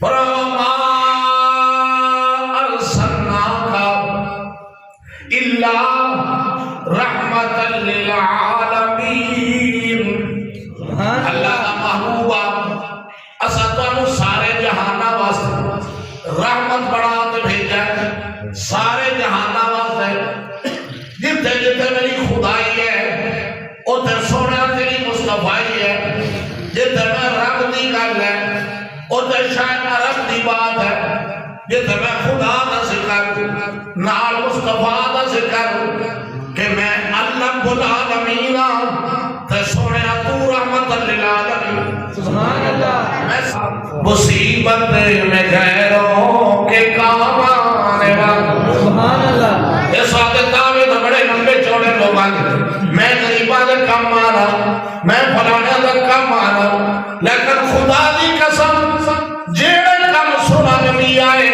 وَمَا أَرْسَلْنَاكَ إِلَّا رَحْمَةً لِلْعَالَمِينَ۔ اللہ کا محبوبہ اسا تانوں سارے جہاناں واسطے رحمت بنا کے بھیجا ہے، سارے جہاناں واسطے۔ جتھے جتھے میری خدائی ہے اتھے سونا تیری مصطفیٰ ہے، جتھے میں رب دی گل ہے اتھے شاید عرب دی بات ہے، جتھے میں خدا دا ذکر نال مصطفیٰ دا ذکر کہ میں اللہ رب العالمین تے سونے تو رحمت للعالمین۔ سبحان اللہ۔ مصیبت میں غیروں کے کام آنے والا، سبحان اللہ۔ یہ ساتھ دعوے تو بڑے لمبے چوڑے لوگ آنے، میں غریبہ دے کام آنا، میں فلانے دے کام آنا، لیکن خدا دی قسم جیڑے کام سنا نبی آئے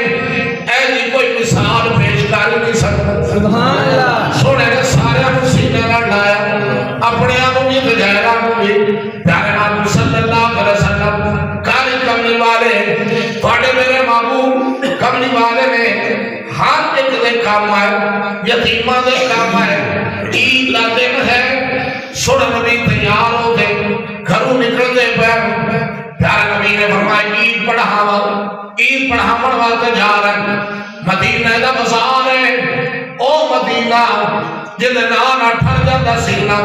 ایسی کوئی مثال پیش کر نہیں سکتا۔ سبحان اللہ۔ سونے نے سارے مسیح نے لڑایا، اپنے آنوں بھی تجاہرہ کو بھی، پیارے محبوب صلی اللہ علیہ وسلم کاری کملی والے تھوڑے میرے محبوب کملی والے نے ہر ایک دے کام آئے، یتیمہ دے کام آئے، عید کا دن ہے، سوڑا نبی تیار ہوتے گھروں نکل دے پیر، پیارے نبی نے فرمایا عید پڑھاوا، عید پڑھاون واسطے جا رہے ہیں، مدینہ دا بازار ہے، او مدینہ جن نام اٹھر جاتا سینا،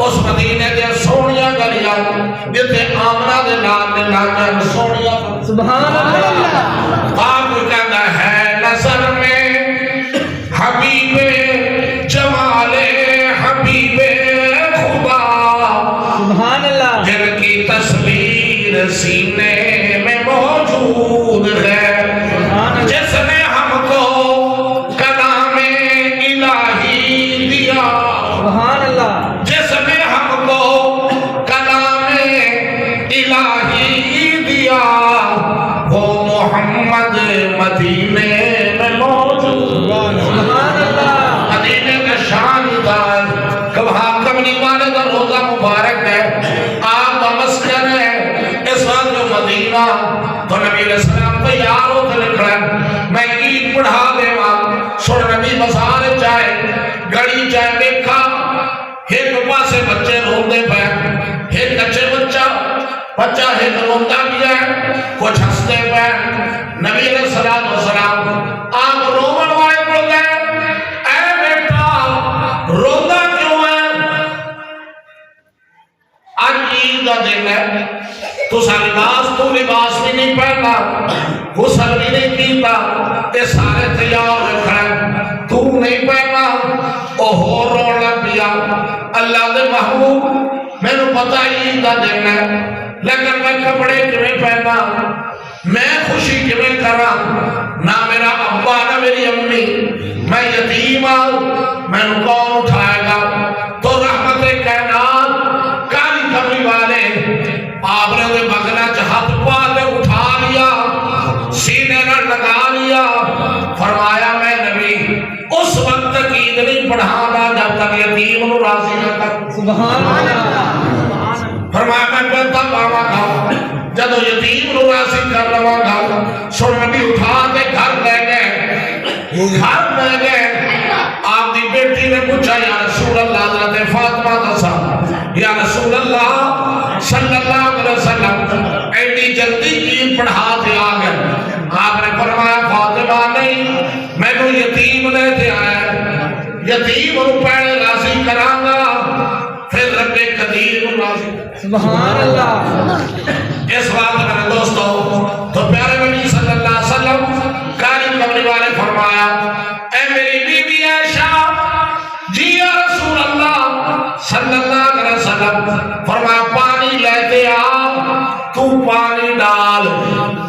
اس مدینے دے سونیاں گلیاں جتے آمنہ دے نام سونیاں۔ سبحان اللہ۔ آپ کہنا ہے نظر میں حبیب جمال حبیب خدا، سبحان اللہ۔ جن کی تصویر سینے میں موجود ہے، جس نے ہم کو کلام الہی دیا، سبحان اللہ۔ جس نے ہم کو کلام الہی دیا، وہ محمد مدینے میں موجود۔ سبحان اللہ۔ مدینے کا شان دار کبھا کملی والے کا روزہ مبارک ہے، آپ کا مسکن ہے، اس وقت جو مدینہ تو نبی علیہ السلام تیار ہو کے نکلا ہے، میں عید پڑھا دے ماں سوڑ نبی بازار جائے گڑی جائے دیکھا ایک پاسے بچے روندے پہ، ایک کچے بچہ ایک روندہ بھی ہے، کچھ ہستے پہ، نبی علیہ السلام آپ رومن والے پڑھ گئے، اے بیٹا روندہ کیوں ہے؟ آج عید کا دن ہے، تو لباس بھی نہیں پہننا، غسل بھی نہیں کیتا، یہ سارے تیار کھڑے، تو نہیں پہننا، اوہو رون لگ گیا۔ اللہ دے محبوب میں نے پتا عید کا دن ہے، لیکن میں کپڑے کیویں پہنا، میں خوشی کیویں کرا، نہ میرا ابا نہ میری امی، میں یتیم ہوں، میں نے کون اٹھائے گا؟ تو رحمت کائنات کالی کملی والے آپ نے دے بغلہ ہاتھ پا دے اٹھا لیا، سینے نہ لگا لیا، فرمایا میں نبی اس وقت تک عید نہیں پڑھانا جب تک یتیم نو راضی نہ کر۔ سبحان اللہ۔ فرمایا میں کہتا پاوا گا جدو یتیم نو راضی کر لوا گا، سن نبی اٹھا کے گھر لے گئے، آپ دی بیٹی نے پوچھا یا رسول اللہ، حضرت فاطمہ دسا یا رسول اللہ صلی اللہ علیہ وسلم ایڈی جلدی عید پڑھا دے آ گئے؟ آپ نے فرمایا فاطمہ نہیں، میں تو یتیم لے تے آیا، یتیم روپے راضی کرانگا پھر رب قدیر راضی۔ سبحان اللہ۔ اس بات میرے دوستوں تو پیارے نبی صلی اللہ علیہ وسلم کاری کملی والے فرمایا اے میری بی بی عائشہ جی یا رسول اللہ صلی اللہ علیہ وسلم، فرمایا پانی لیتے آ، تو پانی ڈال،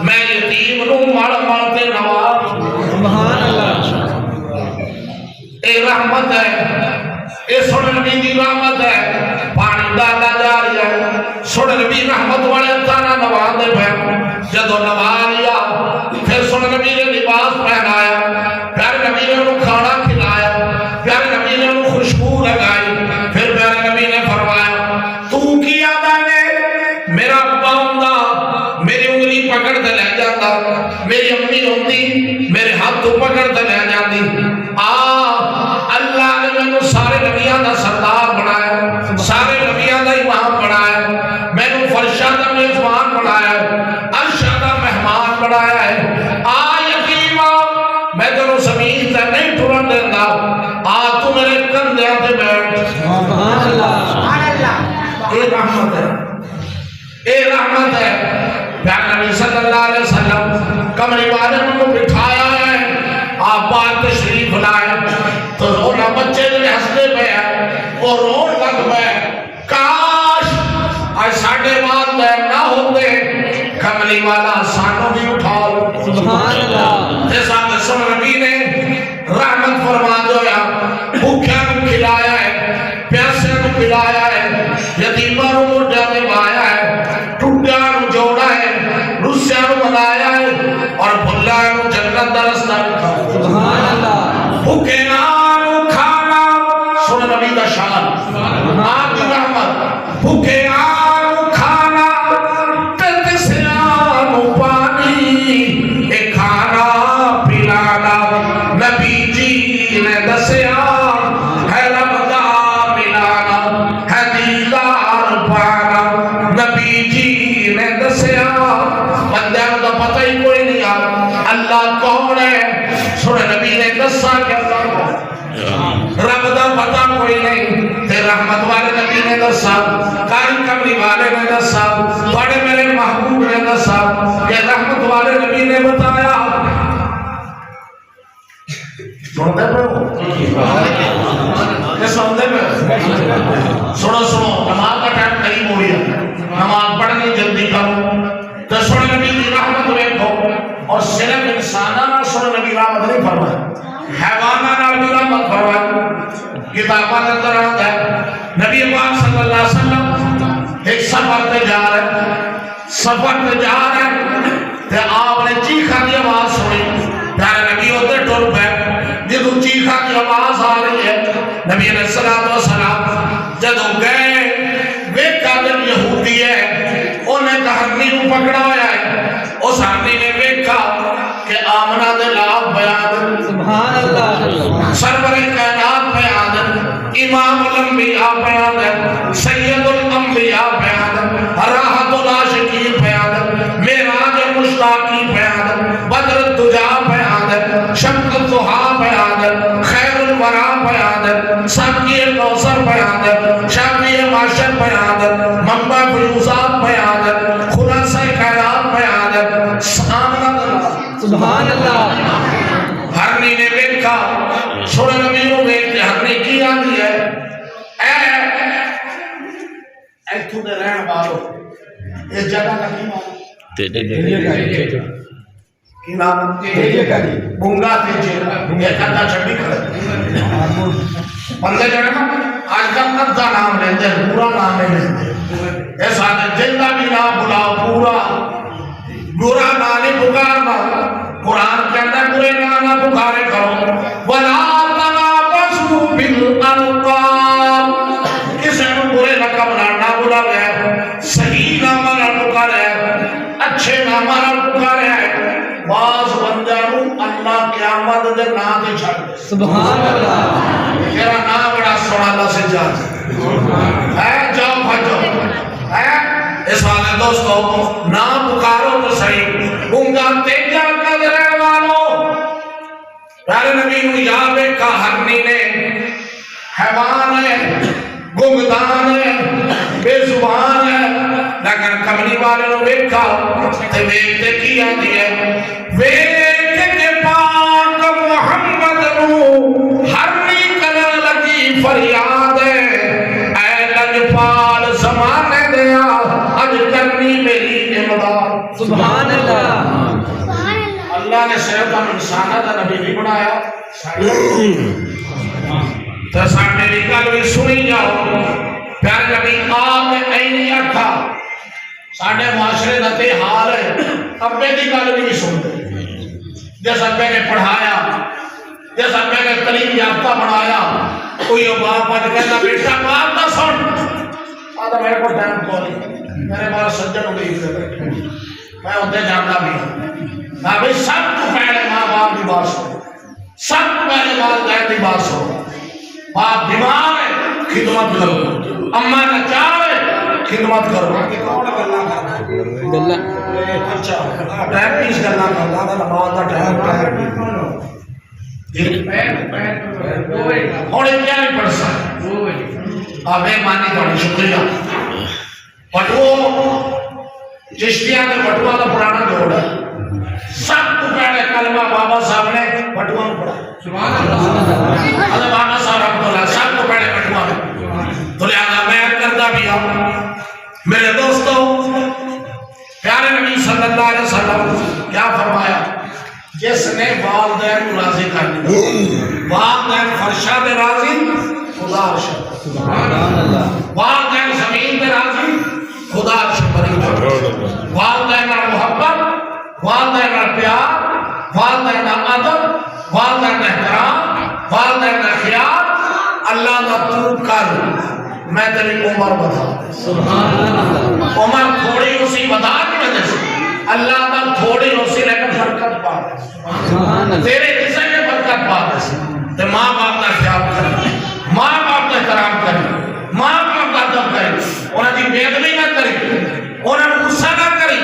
میں یتیم نو مڑ مڑتے نواز۔ سبحان اللہ۔ اے رحمت ہے، اے سن نبی دی رحمت ہے، پانی ڈالا جا رہی ہے، سن نبی رحمت والے تانا نواز دے پہ، جدو نواز لیا پھر سن نبی نے لباس پہنایا، پیارے نبی نے انہوں کھانا کھلایا، پیارے نبی نے انہوں خوشبو لگائی، پھر پیارے نبی نے فرمایا تو کیا میں نے میرا باندھا میری انگلی پکڑ دے لے جاتا کردا میری امی ہوندی میرے ہاتھ تو پکڑ تے لے جاندی اللہ نے مینوں سارے نبیاں دا سردار بنایا سارے نبیاں دا امام بنایا مینوں فرشاں دا میزبان بنایا عرشاں دا مہمان بنایا ہے یتیما میں تینوں زمین تے نہیں ٹرن دیندا تو میرے کندھیاں تے بیٹھ سبحان اللہ اے رحمت ہے اے رحمت ہے پیارے نبی صلی اللہ علیہ وسلم کمرے والے کو بٹھایا ہے آپ بات تشریف لائے تو رونا بچے نے ہنستے پہ ہے اور رون لگ پہ کاش آج ساڑھے والدین نہ ہوتے کملی والا سانوں بھی اٹھا لو سبحان اللہ جیسا قسم نبی نے رحمت فرما دیا بھوکیا کو کھلایا ہے پیاسے کو پلایا ہے یتیمہ کو موٹا نبھایا ہے ٹوٹا کو جوڑا ہے رسیا کو منایا ہے اور بھلا کو جنت دا رستہ دکھایا سبحان اللہ بھوکے نام کھانا سن نبی کا شان آپ کی رحمت بھوکے نام کھانا تت سے آم پانی ایک کھانا پلانا نبی جی نے دسیا ہے رمضا ملانا ہے دیدار پانا نبی جی نے دسیا بندے کو پتہ ہی کوئی نہیں اللہ کون ہے سن نبی نے دسا کیا رب دا پتہ کوئی نہیں تے رحمت والے نبی نے دسا کاری کمری والے نے دسا بڑے میرے محبوب نے دسا کہ رحمت والے نبی نے بتایا سنتے پہ یہ سنتے پہ سنو نماز کا ٹائم قریب ہو گیا نماز پڑھنی جلدی کرو تو سن نبی کی رحمت دیکھو اور صرف انسانہ سن نبی رحمت نہیں فرمائے حیوانہ نبی رحمت فرمائے کتابہ نے اندر آتا ہے نبی پاک صلی اللہ علیہ وسلم ایک سفر پہ جا رہے ہیں تے آپ نے چیخا کی آواز سنی پیارے نبی ہوتے ٹر پہ جدو چیخا کی آواز آ رہی ہے نبی علیہ السلام جدو گئے ویکا جب یہودی ہے انہیں کہانی کو پکڑا ہویا ہے اس ہرنی نے ویکا کہ آمنہ دے لاب بیان سبحان اللہ سرور کائنات بیان امام الانبیاء بیان سید الانبیاء بیان راحت العاشقین بیان معراج مشتاقی بیان بدر الدجا بیان شمس الضحا بیان خیر الورا بیان ساقی کوثر بیان شافی معاشر بیان منبع فیوزات بیان خلاصہ کائنات بیان سبحان اللہ ہرنی نے ویکھا سن نبی نو ویکھ ہرنی کی آندی ہے ایتھوں دے رہن والو اس جگہ کا کی نام کی نام بونگا تیجے یہ کتا چھڑی کھڑے بندے جڑے نا آج کل ندا نام لیندے پورا نام نہیں لیندے ایسا دل دا بھی نام بلاؤ پورا برا نانے پکارنا قرآن کے اندر برے نانا پکارے کرو وَلَا تَنَابَسُوا بِالْأَلْقَابِ کسے نو برے لقب نہ بلا گیا صحیح نامہ نہ پکارے اچھے نامہ نہ پکارے باز بندیانو اللہ قیامت دے نام دے چھڑ دے سبحان اللہ میرا نام بڑا سونا اللہ سے جان ہے جاؤ بھجو ہے اس والے دوستو نام پکارو تو صحیح گنگا تیجا قدرے والو پیارے نبی نو یا بیکا ہرنی نے حیوان ہے گنگدان ہے بے زبان ہے لیکن کملی والے نو بیکا تے بیکتے کی آتی ہے بیکتے کے پاک محمد نو ہرنی کلا لگی فریاد ہے اے لجپال زمانے دیا اج کرنی میری امداد سبحان اللہ اللہ نے صرف ہم انسانہ دا نبی نہیں بنایا تو ساڑھے بھی کل بھی سنی جاؤ پیار نبی آگ اینی اکھا ساڑھے معاشرے دتے حال ہے ابے دی کل بھی سنتے جیسا ابے نے پڑھایا جیسا ابے نے تعلیم یافتہ بنایا کوئی باپ آج کہتا بیٹا بات نہ سن آدھا میرے کو ٹائم کو نہیں میرے پاس سجن ہو گئی میں ادھر جانا بھی ہوں میں بھی سب تو پہلے ماں باپ کی باس ہو سب تو پہلے والدین کی باس ہو باپ بیمار ہے خدمت کرو اما نچار ہے خدمت کرو کون گلا کرنا گلا اچھا ٹائم پیس گلا کرنا نماز کا ٹائم اور کیا نہیں پڑھ سکتا مہربانی تھوڑی شکریہ پٹو چشتیاں کے پٹوا کا پرانا جوڑ ہے سب تو پہلے کلمہ بابا صاحب نے پٹوا میں پڑھا حضرت بابا صاحب رحمۃ اللہ سب تو پہلے پٹوا میں تو لہذا میں کرتا بھی ہوں میرے دوستوں پیارے نبی صلی اللہ علیہ وسلم کیا فرمایا جس نے والدین کو راضی کر دیا والدین فرشا دے راضی خدا عرش والدین زمین دے راضی خدا عرش والدین محبت والدین پیار والدین ادب والدین احترام والدین خیال اللہ کا تو کر میں تیری عمر بتا عمر تھوڑی اسی بتا کی وجہ سے اللہ کا تھوڑی اسی لیکن برکت پا تیرے کسی میں برکت پا تے ماں باپ کا خیال کرے ماں باپ کا احترام کرے ماں باپ کا ادب کرے انہاں دی بے ادبی نہ کرے انہاں نوں غصہ نہ کرے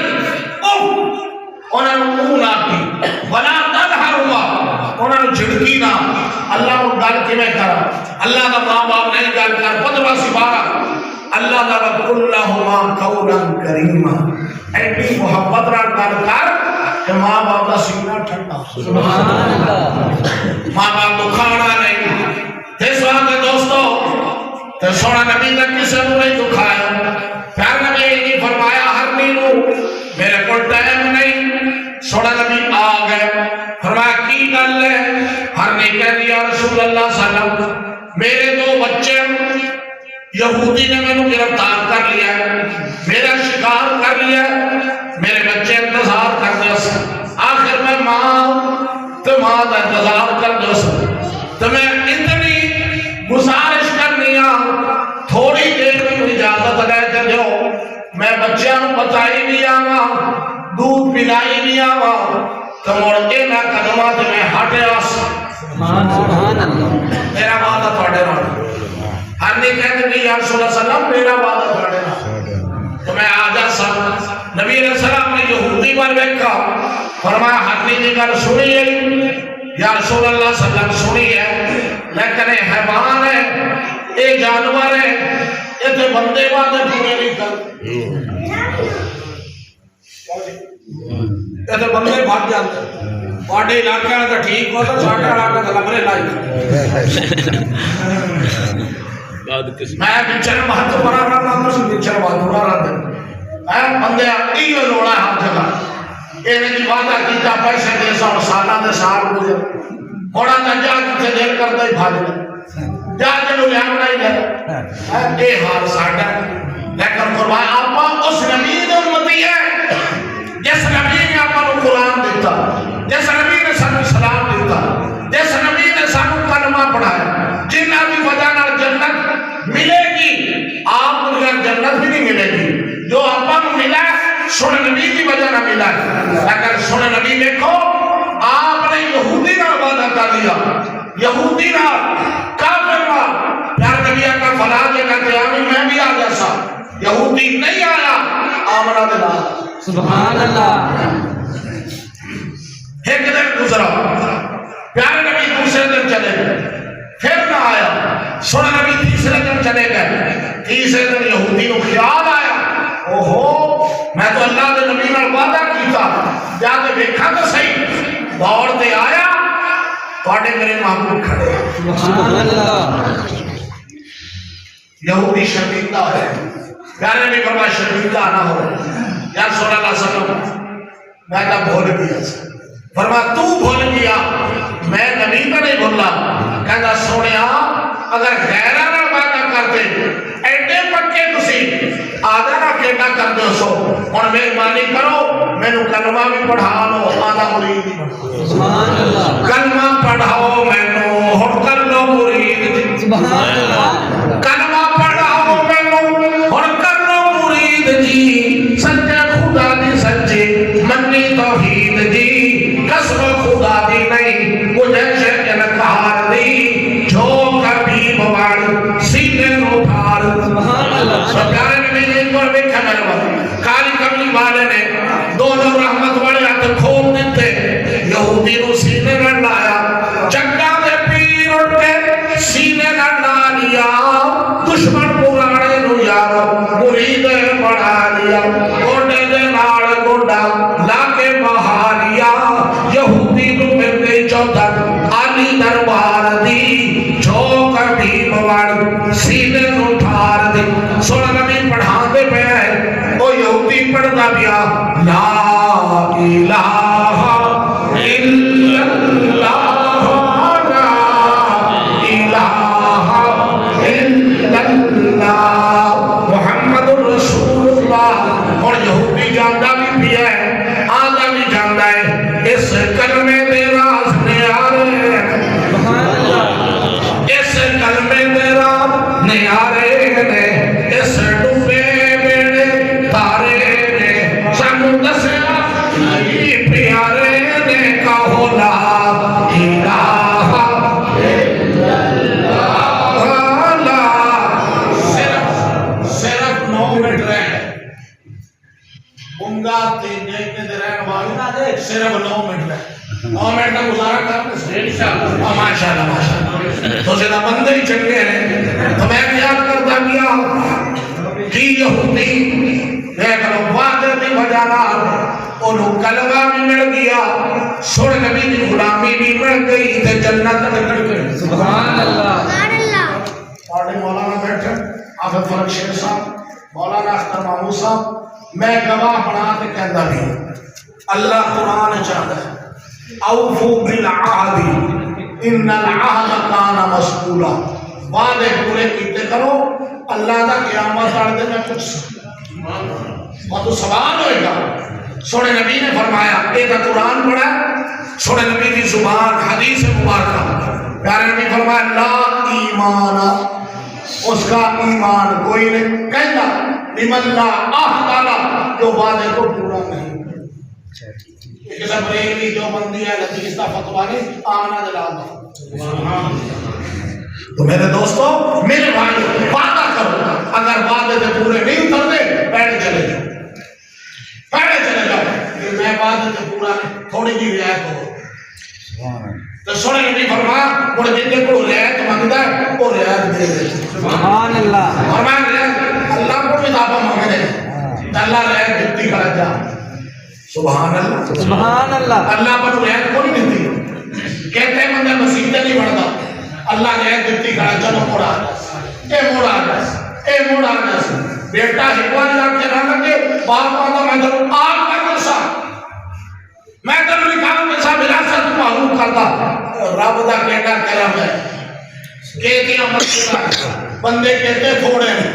انہاں نوں منہ نہ کی ولا تنہروا انہاں نوں جھڑکی نہ اللہ کو گل کیویں کرا اللہ دا ماں باپ نہیں گل کر 15 سپارہ اللہ دا قل لهما قولا کریما ایڈی محبت نال گل کر کہ ماں باپ دا سینہ ٹھنڈا سبحان اللہ ماں باپ کو کھانا نہیں اس واسطے دوستو تے سونا نبی نے کسے نوں نہیں دکھایا پیارے نبی نے فرمایا ہر نینو میرے کول ٹائم نہیں سونا نبی آ گئے فرمایا کی گل ہے ہر نے کہہ دیا رسول اللہ صلی اللہ علیہ وسلم میرے دو بچے یہودی نے میں گرفتار کر لیا میرا شکار کر لیا میرے بچے انتظار کر دیا آخر میں ماں تو ماں کا انتظار کر دیا تو میں اتنی گزارش کرنی تھوڑی دیر میں اجازت لے کے جو میں بچیاں بتائی بھی آوا دودھ پلائی بھی آوا تو مڑ کے نہ قدمات میں ہٹے سبحان اللہ میرا وعدہ تھوڑے نال ہر نے کہتے کہ یا رسول اللہ صلی اللہ علیہ وسلم میرا وعدہ تھوڑے نال تو میں آجا سب نبی علیہ السلام نے یہودی پر دیکھا فرمایا ہر نے کی گل سنی ہے یا رسول اللہ صلی اللہ علیہ وسلم سنی ہے لیکن یہ حیوان ہے یہ جانور ہے یہ تو بندے وعدے پورے نہیں کر یہ تو بندے بھاگ جاتے باڈی علاقے میں تو ٹھیک ہوتا ساڑھے علاقے تو لبرے لائی میں بچر مہتو پڑا رہا ہوں سے بچر مہتو رہا ہوں بندے ایو لوڑا ہے ہر جگہ اینے کی وعدہ کیتا پیسے دے سا اور سالہ دے سال مجھے ہونا نہ جا کتے دیر کرتا ہی بھاگ دے جا جنو لے آمنا ہی گئے اے حال ساڑھا لیکن فرمایا آپا اس نبی نے امتی ہے جس نبی نے آپا کو قرآن دیتا جس نبی نے سانو سلام دیتا جس نبی نے سانو کلمہ پڑھایا جنہ بھی وجہ نہ جنت ملے گی آپ کو جنت بھی نہیں ملے گی جو آپا کو ملا سن نبی کی وجہ نہ ملا اگر سن نبی دیکھو آپ نے یہودی نہ وعدہ کر دیا یہودی نہ کافر نہ پیار نبی کا فلاح کے قیامی میں بھی آ جیسا یہودی نہیں آیا آمنہ دلا سبحان اللہ ایک دن گزرا پیارے نبی دوسرے دن چلے گئے پھر نہ آیا سونا نبی تیسرے دن چلے گئے تیسرے دن یہودی کو خیال آیا اوہو میں تو اللہ دے نبی نے وعدہ کیتا جا کے دیکھا تو صحیح دوڑتے آیا پاڑے میرے محبوب کھڑے سبحان اللہ یہودی شرمندہ ہے پیارے نبی فرمایا شرمندہ نہ ہو یا رسول اللہ صلی اللہ علیہ وسلم میں تو بھول گیا فرمایا تو بھول گیا میں نبی کا نہیں بھولا کہتا سونیا اگر غیرہ نہ وعدہ کرتے ایڈے پکے تسی آدھا نہ کہنا کر دو سو اور مہربانی کرو میں نو کلمہ بھی پڑھا لو آدھا مرید سبحان اللہ کلمہ پڑھاؤ میں نو ہٹ کر لو مرید سبحان اللہ کلمہ پڑھاؤ میں نو ہٹ کر لو مرید جی سچے خدا دی سچے اس کلمے دے راز نیارے سبحان اللہ اس کلمے دے راز نیارے نے اس ڈوبے بیڑے تارے نے سانو دسیا نہیں پیارے نے کہو لا الہ الا اللہ صرف 9 منٹ رہے بنگا تیجے کے درہن والوں صرف 9 منٹ رہے 9 منٹ کا گزارا کرنے سے ماشاءاللہ ماشاءاللہ تو زیادہ بندے ہی چنگے ہیں تو میں خیال کرتا گیا کہ یہودی دیکھ لو وعدے دی بجانا انہوں کلمہ بھی مل گیا سن نبی کی غلامی بھی مل گئی تے جنت نکل گئی سبحان اللہ پارٹی مولانا بیٹھے آفت فرق شیر صاحب مولانا اختر محمود صاحب میں گواہ بنا کے کہتا بھی اللہ قرآن چاہتا ہے اوفو بالعہد ان العہد کان مسئولا وعدے پورے کیتے کرو اللہ دا قیامت آڑتے میں کچھ وہ تو سوال ہوئے گا سونے نبی نے فرمایا ایک قرآن پڑھا سونے نبی کی زبان حدیث مبارکہ پیارے نبی فرمایا لا ایمان اس کا ایمان کوئی نہیں کہنا لمن لا عہد جو وعدے کو پورا نہیں کہ سب ریلی جو بندی ہے لطیف کا فتویٰ نہیں آمنہ دلال تو میرے دوستو میرے بھائی وعدہ کرو اگر وعدے سے پورے نہیں اترتے بیٹھ چلے جاؤ کہ میں وعدے سے پورا نہیں تھوڑی جی رعایت ہو تو سونے نبی فرمایا مڑے جن کو رعایت مانگتا ہے وہ رعایت دے دے سبحان اللہ فرمایا رعایت اللہ کو بھی دعویٰ مانگنے اللہ رعایت دیتی کرا جا سبحان اللہ سبحان اللہ اللہ پر رعایت کو نہیں دیتی کہتے ہیں مندر مسیحتے نہیں بڑھتا اللہ رعایت دیتی کرا چلو موڑا آ جائے بیٹا ہکوان جان کے نہ لگے باپ ماتا میں تو آپ کا نقصہ میں تو نکالوں کے ساتھ وراثت معلوم کرتا رب دا کہنا کرم ہے کہتی مسجد بندے کہتے تھوڑے ہیں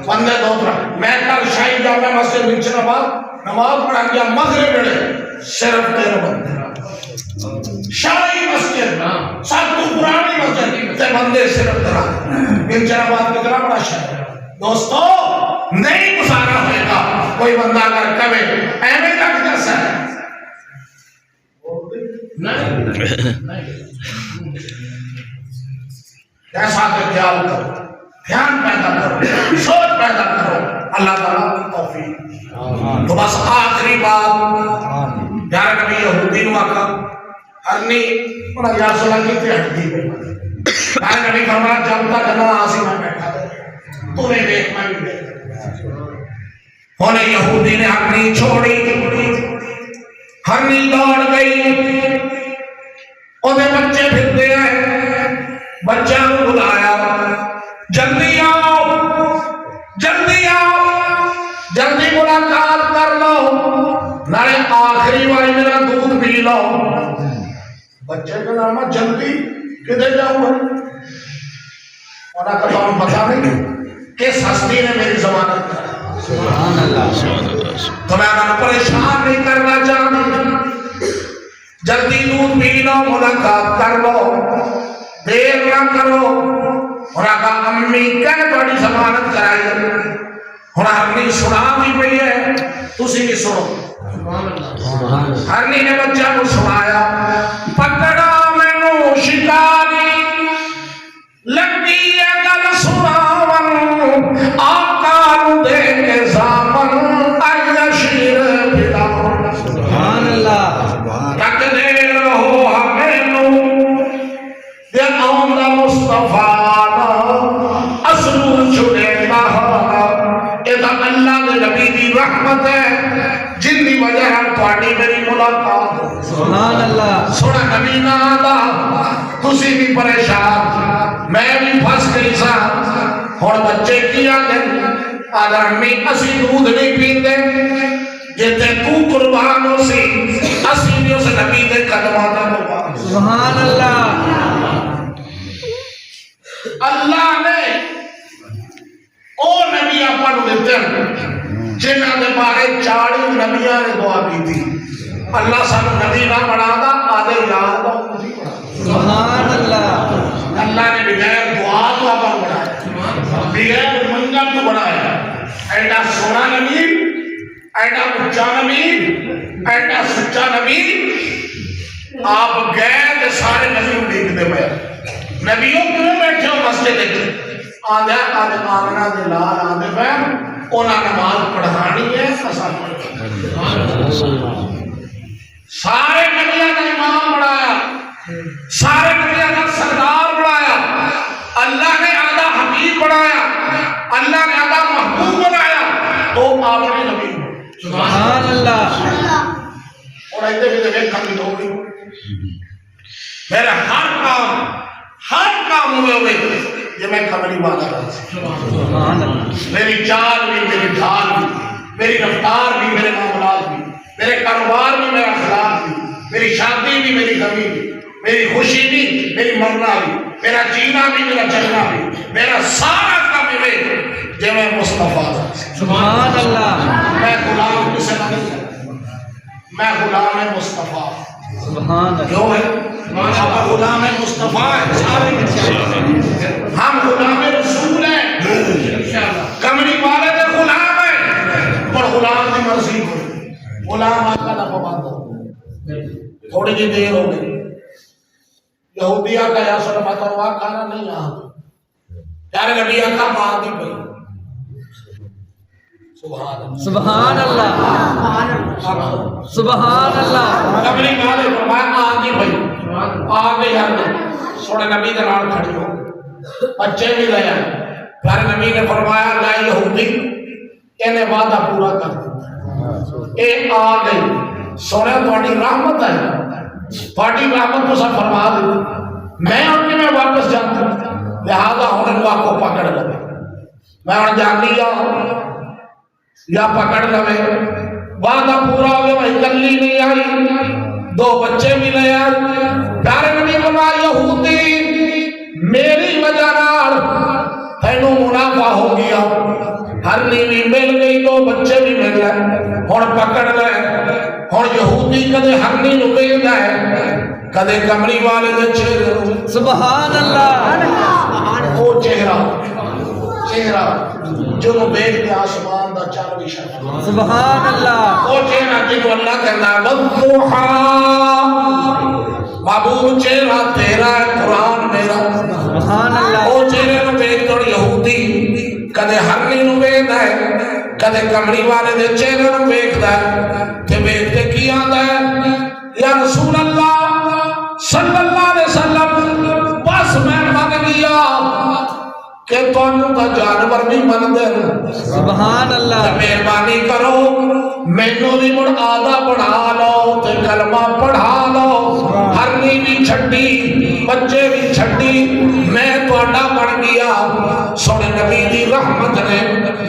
بندے دوترا میں کل شاہی جامعہ مسجد بچن آباد نماز پڑھا گیا مغرب بڑے صرف 13 بندے شاہی مسجد سب تو پرانی مسجد تے بندے صرف 13 بچن آباد کتنا بڑا شہر دوستو نہیں گزارا ہوئے گا کوئی بندہ اگر کبھی ایمیں رکھ جیسا ہے نہیں ایسا کہ خیال کرو دھیان پیدا کرو سوچ پیدا کرو اللہ تعالیٰ کی توفیق تو بس آخری بات پیارے نبی یہودی نو آقا ہرنی انہاں یا صلی اللہ کی ہٹ دی پیارے نبی فرمایا جب تک نہ آسی میں بیٹھا دے تمہیں دیکھ میں بھی دیکھ انہیں یہودی نے ہرنی چھوڑی ہرنی دوڑ گئی انہیں بچے پھرتے ہیں بچہ بلایا جلدی آؤ جلدی ملاقات کر لو نارے آخری باری میرا دودھ پی لو بچے کا نام جلدی کدھر جاؤں ہے انہاں کا تو پتا نہیں کس ہستی نے میری ضمانت کر سبحان اللہ تو میں اگر پریشان نہیں کرنا چاہتا جلدی دودھ پی لو ملاقات کر لو دیر نہ کرو اور آقا امی کہہ بڑی ضمانت کرائی اور ہرنی سنا بھی پئی ہے تسی بھی سنو ہرنی نے بچہ کو سنایا پکڑا میں نو شکاری لگی ہے گل سناون آقا نو دے کے زامن آئی شیر پھلا سبحان اللہ تک دے رہو ہمیں نو دے آمدہ مصطفیٰ اصلو چھڑے مہارا ایدہ اللہ دے نبی دی رحمت ہے جن دی وجہ ہے توڑی میری ملاقات سبحان اللہ سوڑا نبی نہ آدھا تسی بھی پریشان میں بھی پھنس گئی سا اور بچے کیا گئے اگر امی اسی دودھ نہیں پیتے جیتے تو قربان ہو سی اسی بھی اسے نبی دے قدمانا قربان سبحان اللہ اللہ نے او نبی اپن دیتے ہیں جنہاں دے بارے 40 نبیاں نے دعا کی تھی اللہ سانو نبی نہ بنا دا آدھے یار دا نبی بنا سبحان اللہ اللہ نے بغیر دعا تو آپ بنایا بغیر منگل تو بنایا ایڈا سونا نبی ایڈا اچھا نبی ایڈا سچا نبی آپ گئے تو سارے نبی دیکھتے پے نبیوں کیوں بیٹھے ہو مسجد آدھے آمنہ دے لال آدھے پہ انہاں نماز پڑھانی ہے اسان سارے نبیوں کا امام بنایا سارے نبیوں کا سردار بنایا اللہ نے آدھا حبیب بنایا اللہ نے آدھا محبوب بنایا تو آپ نے نبی سبحان اللہ اور ایتے بھی دیکھیں کھانے لوگ میرا ہر کام ہوئے یہ میں کمری والا رہا سبحان اللہ میری چال بھی میری ڈھال بھی میری رفتار بھی میرے معاملات بھی میرے کاروبار بھی میرا اخلاق بھی میری شادی بھی میری غمی بھی میری خوشی بھی میری مرنا بھی میرا جینا بھی میرا چلنا بھی میرا سارا کام میں جو میں مصطفیٰ سبحان اللہ میں غلام کسے نہیں میں غلام مصطفیٰ سبحان اللہ جو ہے آپ غلام مصطفیٰ ہم غلام رسول ہیں کمری والے دے غلام ہیں پر غلام کی مرضی کو غلام آقا نہ پابند ہو تھوڑی جی دیر ہو گئی یہودیہ کا یا سر مطروا کھانا نہیں آ پیارے نبی آقا مار دی پئی سبحان اللہ سبحان اللہ کمری والے فرمایا آ دی پئی آ گئی ہر سونے نبی دے نال کھڑی ہو بچے بھی لے آئے پیارے نبی نے فرمایا لا یہودی انہیں وعدہ پورا کر دیا اے آ گئی سونے تھوڑی رحمت ہے تھوڑی رحمت تو سب فرما دی میں ان کے میں واپس جاتا ہوں لہذا انہیں کو آپ کو پکڑ لگے میں انہیں جان لیا یا پکڑ لگے وعدہ پورا ہو گیا وہی کلی نہیں آئی 2 بچے بھی لے آئے پیارے نبی فرمایا یہودی میری وجہ نال تینو منافع ہو گیا ہر نیوی مل گئی 2 بچے بھی مل گئے ہن پکڑ لے ہن یہودی کدے ہر نیو ویل ہے کدے کمری والے دے چہرے سبحان اللہ وہ چہرہ جو دیکھ کے آسمان دا چار بھی شرم سبحان اللہ وہ چہرہ جنہوں اللہ کہنا ہے والضحا محبوب چہرہ تیرا ہے قرآن میرا سبحان اللہ وہ چہرے نو بیک توڑ یہودی کدے ہرنی نو بیک ہے کدے کمری والے دے چہرے نو بیک ہے کہ بیک تے کی آدھا ہے یا رسول اللہ صلی اللہ علیہ وسلم بس میں من گیا کہ تانوں دا جانور بھی من دے سبحان اللہ مہربانی کرو مینوں بھی مڑ آدھا بنا لو تے کلمہ پڑھا لو ہرنی بھی چھڈی بچے بھی چھڈی میں تہاڈا بن گیا سونے نبی دی رحمت نے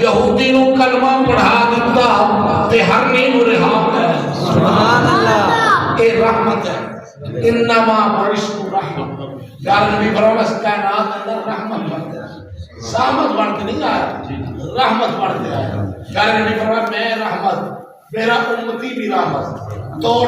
یہودی نو کلمہ پڑھا دتا تے ہرنی نو رہا کر سبحان اللہ اے رحمت ہے انما بعثت رحمت پیارے نبی فرمایا کائنات اندر رحمت بن گیا سامت بن کے نہیں آیا رحمت بن کے آیا پیارے نبی فرمایا میں رحمت میرا امتی بھی رحمت توڑ